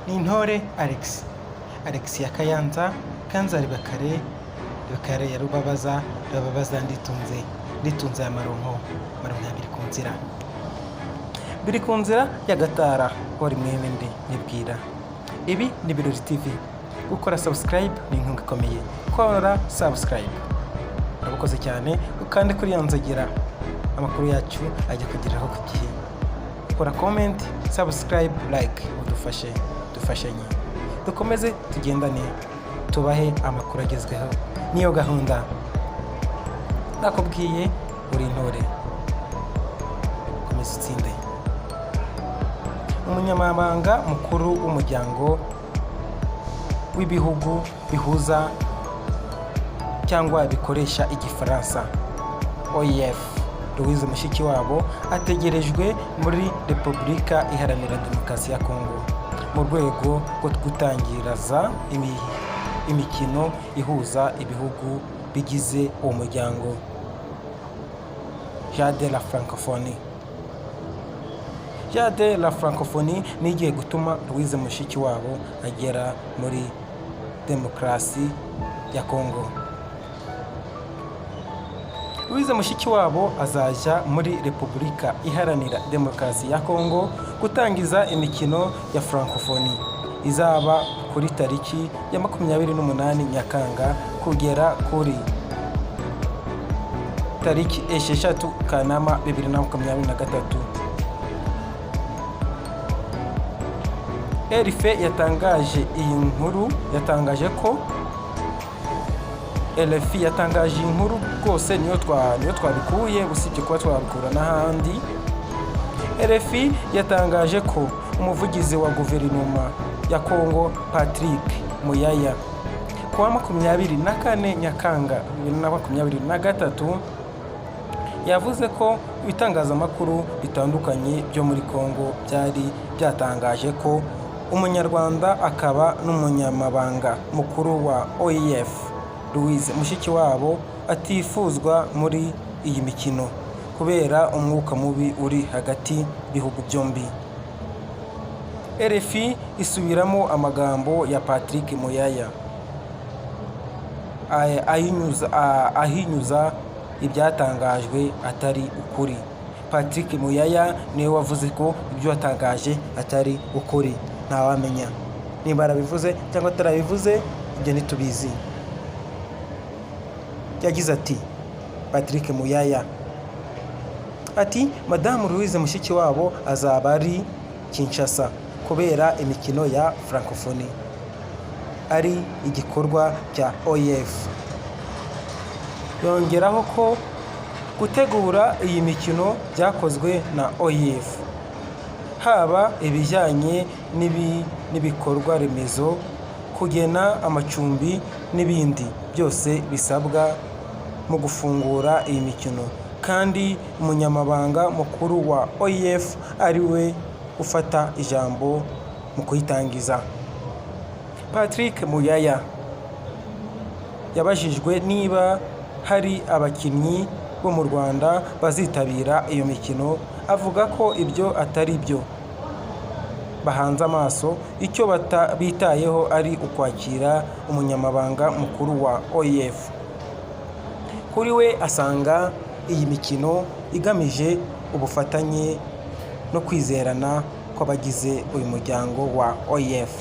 ni Intore Alex ya Kayanza Ribakare ya Rubabaza nditunze ya Maronko ya biri ku nzira ya Gatara hori mwene ndi nibwira. Ibi ni Birori TV. Gukora subscribe ni inkunga ikomeye. Kora subscribe urakoze cyane, ukande kuri yanzogera amakuru yacu ajya kugeraho ku gihe. Kora comment, subscribe, like, dufashanye dukomeze tugendane, tubahe amakuru agezweho. Niyo gahunda nakubwiye, uri Intore komeza utsinde. Umunyamabanga mukuru w'umuryango w'ibihugu bihuza cyangwa bikoresha igifaransa OIF, Louise Mushikiwabo ategerejwe muri Repubulika Iharanira Demokarasi ya Kongo mu rwego rwo gutangiraza imikino ihuza ibihugu bigize uwo muryango Jeux de la Francophonie ni igiye gutuma Louise Mushikiwabo agera muri demokarasi ya Kongo. Louise Mushikiwabo azajya muri Repubulika Iharanira Demokarasi ya Kongo gutangiza imikino ya Francophonie izaba kuri tariki ya 28 Nyakanga kugera kuri tariki 6 Kanama 2023. RFI yatangaje iyi nkuru, yatangaje iyi nkuru rwose niyo twabikuye, usibye kuba twabikura n'ahandi. RFI yatangaje ko umuvugizi wa guverinoma ya Kongo Patrick Muyaya kuwa 24 Nyakanga 2023 yavuze ko ibitangazamakuru bitandukanye byo muri Kongo byari byatangaje ko umunyarwanda akaba n'umunyamabanga mukuru wa OIF Louise Mushikiwabo atifuzwa muri iyi mikino kubera umwuka mubi uri hagati y'ibihugu byombi. RFI isubiramo amagambo ya Patrick Muyaya ahinyuza ibyatangajwe atari ukuri. Patrick Muyaya niwe wavuze ko ibyo yatangaje atari ukuri. Ntawamenya niba arabivuze cyangwa atarabivuze, ibyo ntitubizi. Yagize ati Patrick Muyaya ati Madamu Louise Mushikiwabo azaba ari Kinshasa kubera imikino ya Francophonie, ari igikorwa cya OIF. Yongeraho ko gutegura iyi mikino byakozwe na OIF, haba ibijyanye n'ibikorwa remezo, kugena amacumbi n'ibindi byose bisabwa mu gufungura iyi mikino, kandi umunyamabanga mukuru wa OIF ari we ufata ijambo mu kuyitangiza. Patrick Muyaya yabajijwe niba hari abakinnyi bo mu Rwanda bazitabira iyo mikino, avuga ko ibyo atari byo bahanze amaso. Icyo bitayeho ari ukwakira umunyamabanga mukuru wa OIF. Kuri we asanga iyi mikino igamije ubufatanye no kwizerana kw'abagize uyu muryango wa OIF.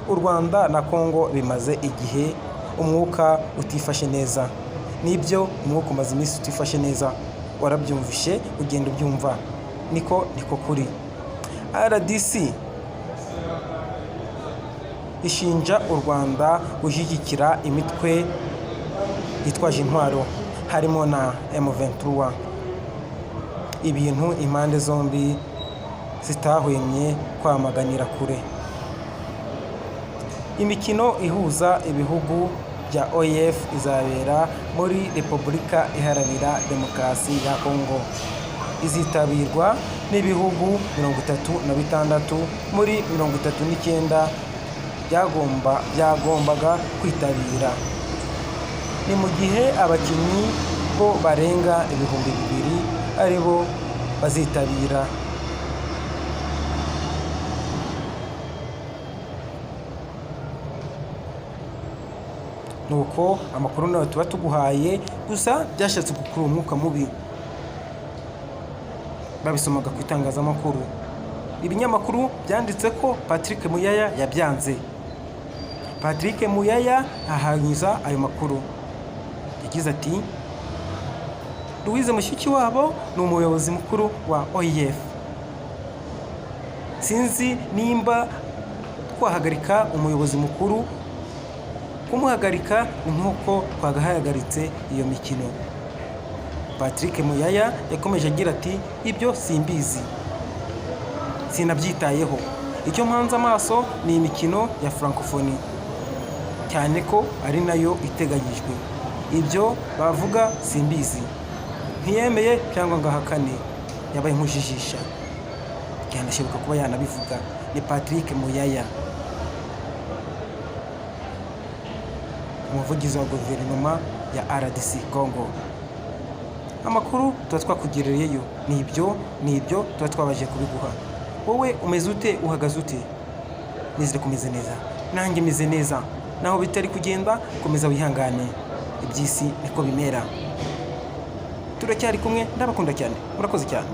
U Rwanda na Kongo bimaze igihe umwuka utifashe neza. Nibyo, umwuka umaze iminsi utifashe neza, warabyumvishe, ugenda ubyumva, niko kuri. RDC ishinja u Rwanda gushyigikira imitwe yitwaje intwaro harimo na M23, ibintu impande zombi zitahwemye kwamaganira kure. Imikino ihuza ibihugu bya OIF izabera muri Repubulika Iharanira Demokarasi ya Kongo. Izitabirwa n'ibihugu 36 muri 39 byagombaga kwitabira. Ni mu gihe abakinnyi bo barenga 2,000 ari bo bazitabira. nuko amakuru nayo tuba tuguhaye, gusa byashatse gukurura umwuka mubi. Babisomaga ku itangazamakuru, ibinyamakuru byanditse ko Patrick Muyaya yabyanze. Patrick Muyaya ahanyuza ayo makuru, yagize ati Louise Mushikiwabo ni umuyobozi mukuru wa OIF. Sinzi nimba twahagarika umuyobozi mukuru, kumuhagarika ni nk'uko twagahagaritse iyo mikino. Patrick Muyaya yakomeje agira ati ibyo simbizi, sinabyitayeho, icyo mpanze amaso ni imikino ya Francophonie, cyane ko ari nayo iteganyijwe. Ibyo bavuga simbizi, ntiyemeye cyangwa ngo ahakane, yabaye nk'ujijisha. Yanashoboka kuba yanabivuga. Ni Patrick Muyaya, umuvugizi wa guverinoma ya RDC Congo. Amakuru tuba twakugerereyo ni ibyo tuba twabaje kubiguha. Wowe umeze ute, uhagaze ute? Nizere kumeze neza, nanjye meze neza. Naho bitari kugenda, komeza wihangane, iby'isi niko bimera. Turacyari kumwe, ndabakunda cyane, murakoze cyane.